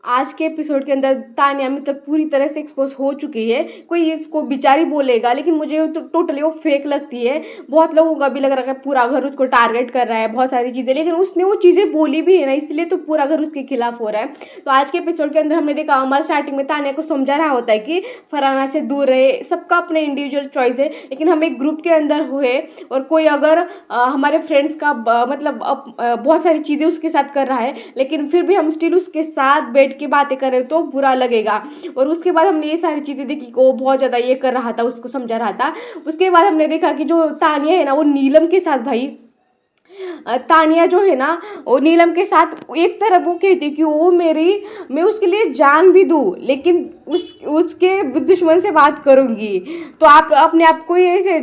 आज के एपिसोड के अंदर तान्या मित्तल पूरी तरह से एक्सपोज हो चुकी है। कोई इसको बेचारी बोलेगा, लेकिन मुझे तो टोटली वो फेक लगती है। बहुत लोगों का भी लग रहा है पूरा घर उसको टारगेट कर रहा है, बहुत सारी चीज़ें, लेकिन उसने वो चीज़ें बोली भी है ना, इसलिए तो पूरा घर उसके खिलाफ हो रहा है। तो आज के एपिसोड के अंदर हमने देखा अमर स्टार्टिंग में तान्या को समझा रहा होता है कि फरहाना से दूर रहे, सबका अपने इंडिविजुअल चॉइस है, लेकिन हम एक ग्रुप के अंदर हुए और कोई अगर हमारे फ्रेंड्स का मतलब बहुत सारी चीज़ें उसके साथ कर रहा है, लेकिन फिर भी हम स्टिल उसके साथ बैठ के बातें करें तो बुरा लगेगा। और उसके बाद हमने ये सारी चीज़ें देखी कि वो बहुत ज़्यादा ये कर रहा था, उसको समझा रहा था। उसके बाद हमने देखा कि जो तानिया है ना, वो नीलम के साथ भाई तानिया जो है ना, वो नीलम के साथ एक तरफ वो कहती कि वो मैं उसके लिए जान भी दूँ, लेकिन उसके दुश्मन से बात करूँगी। तो आप अपने आप को ऐसे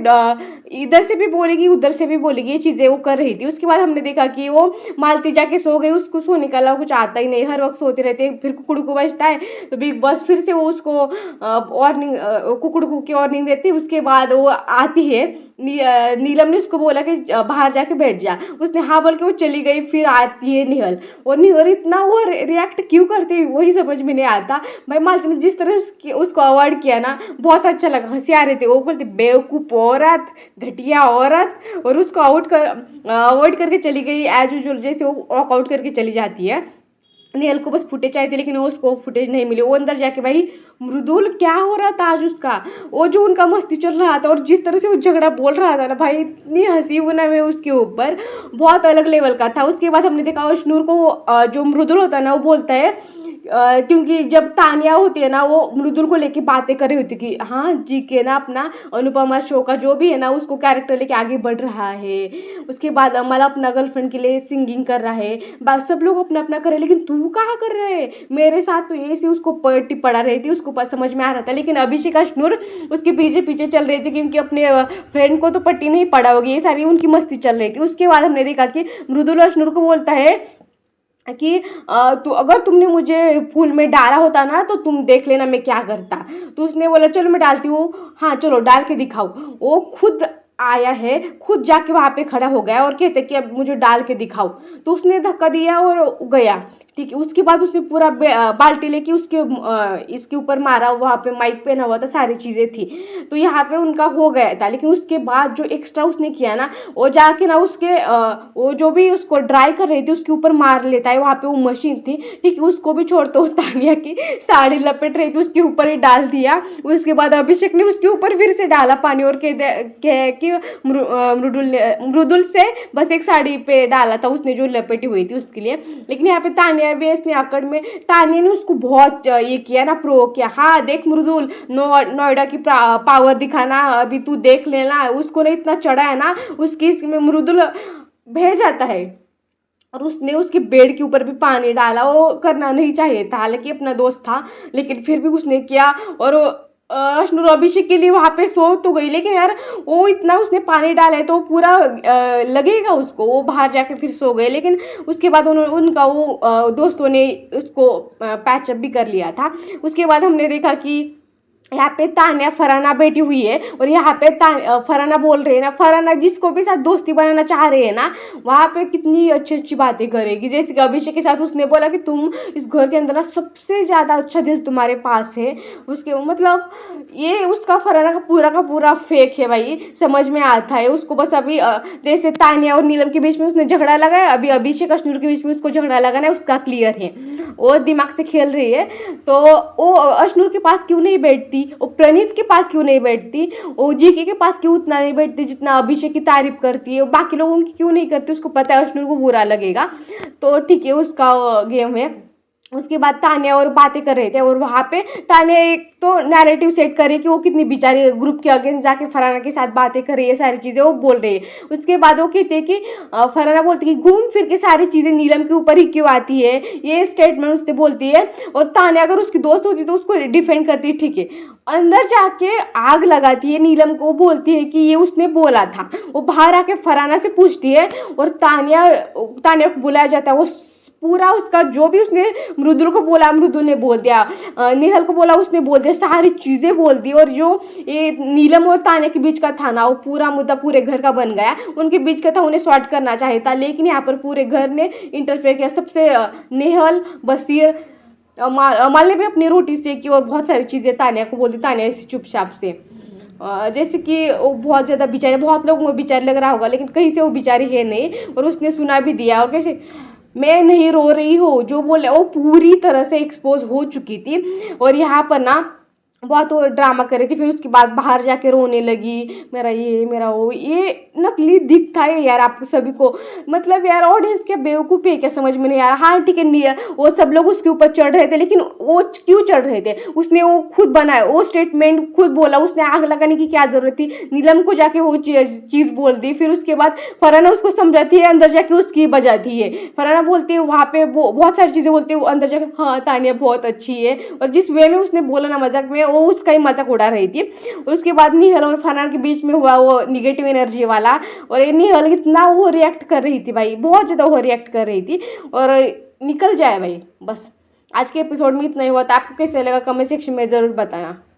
इधर से भी बोलेगी उधर से भी बोलेगी, ये चीज़ें वो कर रही थी। उसके बाद हमने देखा कि वो मालती जाके सो गई, उसको सोने का अलावा कुछ आता ही नहीं, हर वक्त सोते रहते हैं। फिर कुकड़ू को बजता है तो बिग बॉस फिर से वो उसको वार्निंग, कुकड़ू की वार्निंग देती है। उसके बाद वो आती है, नीलम ने उसको बोला कि बाहर जाके बैठ जा, उसने हाँ बोल के वो चली गई। फिर आती है निहल, और निहल इतना वो रिएक्ट क्यों करती है वही समझ में नहीं आता। भाई मालती ने जिस तरह उसको अवॉइड किया ना, बहुत अच्छा लगा, हंसी आ रही थी। वो बोलती बेवकूफ़ औरत, घटिया औरत, और उसको अवॉइड करके चली गई एज यूजुअल, जैसे वो वॉकआउट करके चली जाती है। नेहल को बस फुटेज चाहिए थी, लेकिन उसको फुटेज नहीं मिली। वो अंदर जाके भाई मृदुल क्या हो रहा था आज उसका, वो जो उनका मस्ती चल रहा था और जिस तरह से वो झगड़ा बोल रहा था ना भाई, इतनी हंसी बना में उसके ऊपर, बहुत अलग लेवल का था। उसके बाद हमने देखा अशनूर को, जो मृदुल होता है ना, वो बोलता है क्योंकि जब तानिया होती है ना, वो मृदुल को लेके बातें कर रही होती कि हाँ जी के ना अपना अनुपमा शो का जो भी है ना, उसको कैरेक्टर लेके आगे बढ़ रहा है। उसके बाद अमल अपना गर्लफ्रेंड के लिए सिंगिंग कर रहा है, बस सब लोग अपना अपना कर रहे हैं, लेकिन तू कहाँ कर रहे है मेरे साथ। तो ये सी उसको पट्टी पड़ा रही थी, उसको समझ में आ रहा था। लेकिन अभिषेक अशनूर उसके पीछे पीछे चल रही थी, क्योंकि अपने फ्रेंड को तो पट्टी नहीं पड़ा होगी, ये सारी उनकी मस्ती चल रही थी। उसके बाद हमने देखा कि मृदुल अशनूर को बोलता है कि तो अगर तुमने मुझे फूल में डाला होता ना, तो तुम देख लेना मैं क्या करता। तो उसने बोला चलो मैं डालती हूँ, हाँ चलो डाल के दिखाओ। वो खुद आया है, खुद जाके वहाँ पे खड़ा हो गया और कहते कि अब मुझे डाल के दिखाओ। तो उसने धक्का दिया और गया, ठीक है। उसके बाद उसने पूरा बाल्टी लेके इसके ऊपर मारा, वहाँ पे माइक पहना हुआ था, सारी चीज़ें थी। तो यहाँ पे उनका हो गया था। लेकिन उसके बाद जो एक्स्ट्रा उसने किया ना, वो जाके ना वो जो भी उसको ड्राई कर रही थी उसके ऊपर मार लेता है। वहाँ पे वो मशीन थी, ठीक है, उसको भी छोड़ते हो, तानिया की साड़ी लपेट रही थी उसके ऊपर ही डाल दिया। उसके बाद अभिषेक ने उसके ऊपर फिर से डाला पानी और कि मृदुल से बस एक साड़ी पे डाला था उसने जो लपेटी हुई थी उसके लिए। लेकिन यहाँ पे तानिया भी इसने आकड़ में, तानिया ने उसको बहुत ये किया ना, प्रो किया। हाँ देख मृदुल, नोएडा की पावर दिखाना, अभी तू देख लेना। उसको ना इतना चढ़ा है ना, इसमें मृदुल भेज जाता है, और उसने उसके बेड के ऊपर भी पानी डाला। वो करना नहीं चाहिए था, हालांकि अपना दोस्त था, लेकिन फिर भी उसने किया। और अशनूर अभिषेक के लिए वहाँ पे सो तो गई, लेकिन यार वो इतना उसने पानी डाला है तो पूरा लगेगा उसको। वो बाहर जाके फिर सो गए, लेकिन उसके बाद उनका वो दोस्तों ने उसको पैचअप भी कर लिया था। उसके बाद हमने देखा कि यहाँ पे तान्या फरहाना बैठी हुई है, और यहाँ पे फरहाना बोल रही है ना, फरहाना जिसको भी साथ दोस्ती बनाना चाह रही है ना, वहाँ पे कितनी अच्छी अच्छी बातें करेगी। जैसे कि अभिषेक के साथ उसने बोला कि तुम इस घर के अंदर ना सबसे ज़्यादा अच्छा दिल तुम्हारे पास है। उसके मतलब ये उसका फरहाना का पूरा फेक है भाई, समझ में आता है उसको। बस अभी जैसे तान्या और नीलम के बीच में उसने झगड़ा लगाया, अभी अभिषेक अशनूर के बीच में उसको झगड़ा लगाना है, उसका क्लियर है। वो दिमाग से खेल रही है। तो वो अशनूर के पास क्यों नहीं बैठती, वो प्रणीत के पास क्यों नहीं बैठती, वो जीके के पास क्यों उतना नहीं बैठती जितना अभिषेक की तारीफ करती है, बाकी लोगों की क्यों नहीं करती। उसको पता है अशनूर को बुरा लगेगा, तो ठीक है, उसका गेम है। उसके बाद तान्या और बातें कर रहे थे, और वहाँ पे तान्या एक तो नैरेटिव सेट करे कि वो कितनी बेचारी ग्रुप के अगेंस्ट जाके फरहाना के साथ बातें कर रही है, सारी चीज़ें वो बोल रही है। उसके बाद वो कहते हैं कि फरहाना बोलती है कि घूम फिर के सारी चीज़ें नीलम के ऊपर ही क्यों आती है, ये स्टेटमेंट उससे बोलती है। और तान्या अगर उसकी दोस्त होती तो उसको डिफेंड करती है, ठीक है। अंदर जाके आग लगाती है नीलम को, बोलती है कि ये उसने बोला था। वो बाहर आके फरहाना से पूछती है, और तान्या को बुलाया जाता है। वो पूरा उसका जो भी उसने मृदुल को बोला, मृदुल ने बोल दिया, निहल को बोला, उसने बोल दिया, सारी चीज़ें बोल दी। और जो ये नीलम और तान्या के बीच का था ना, वो पूरा मुद्दा पूरे घर का बन गया। उनके बीच का था, उन्हें सॉर्ट करना चाहिए था, लेकिन यहाँ पर पूरे घर ने इंटरफेयर किया। सबसे नेहल, बसीर, अमाल ने भी अपनी रोटी सेकी और बहुत सारी चीज़ें तानिया को बोली, तानिया ऐसे चुपचाप से जैसे कि वो बहुत ज़्यादा बेचारे, बहुत लोगों को बेचारी लग रहा होगा लेकिन कहीं से वो बेचारी है नहीं, और उसने सुना भी दिया। और कैसे मैं नहीं रो रही हूँ जो बोले वो पूरी तरह से एक्सपोज हो चुकी थी, और यहाँ पर ना बहुत वो ड्रामा कर रही थी। फिर उसके बाद बाहर जाके रोने लगी, मेरा ये मेरा वो, ये नकली दिखता है यार आप सभी को। मतलब यार ऑडियंस क्या बेवकूफ़ है क्या, समझ में नहीं आ रहा। हाँ ठीक है, वो सब लोग उसके ऊपर चढ़ रहे थे, लेकिन वो क्यों चढ़ रहे थे? उसने वो खुद बनाया, वो स्टेटमेंट खुद बोला, उसने आग लगाने की क्या जरूरत थी? नीलम को जाके वो चीज़ बोल दी। फिर उसके बाद फरहाना उसको समझाती है, अंदर जाके उसकी बजाती है। फरहाना बोलती है वहाँ पे वो बहुत सारी चीज़ें बोलती है, वो अंदर जाके हाँ तानिया बहुत अच्छी है। और जिस वे में उसने बोला ना मजाक में, वो उसका ही मजाक उड़ा रही थी। उसके बाद निहल और फरहाना के बीच में हुआ वो निगेटिव एनर्जी वाला, और ये निहल इतना वो रिएक्ट कर रही थी भाई, बहुत ज़्यादा वो रिएक्ट कर रही थी। और निकल जाए भाई बस। आज के एपिसोड में इतना ही हुआ था। आपको कैसे लगा कमेंट सेक्शन में ज़रूर बताना।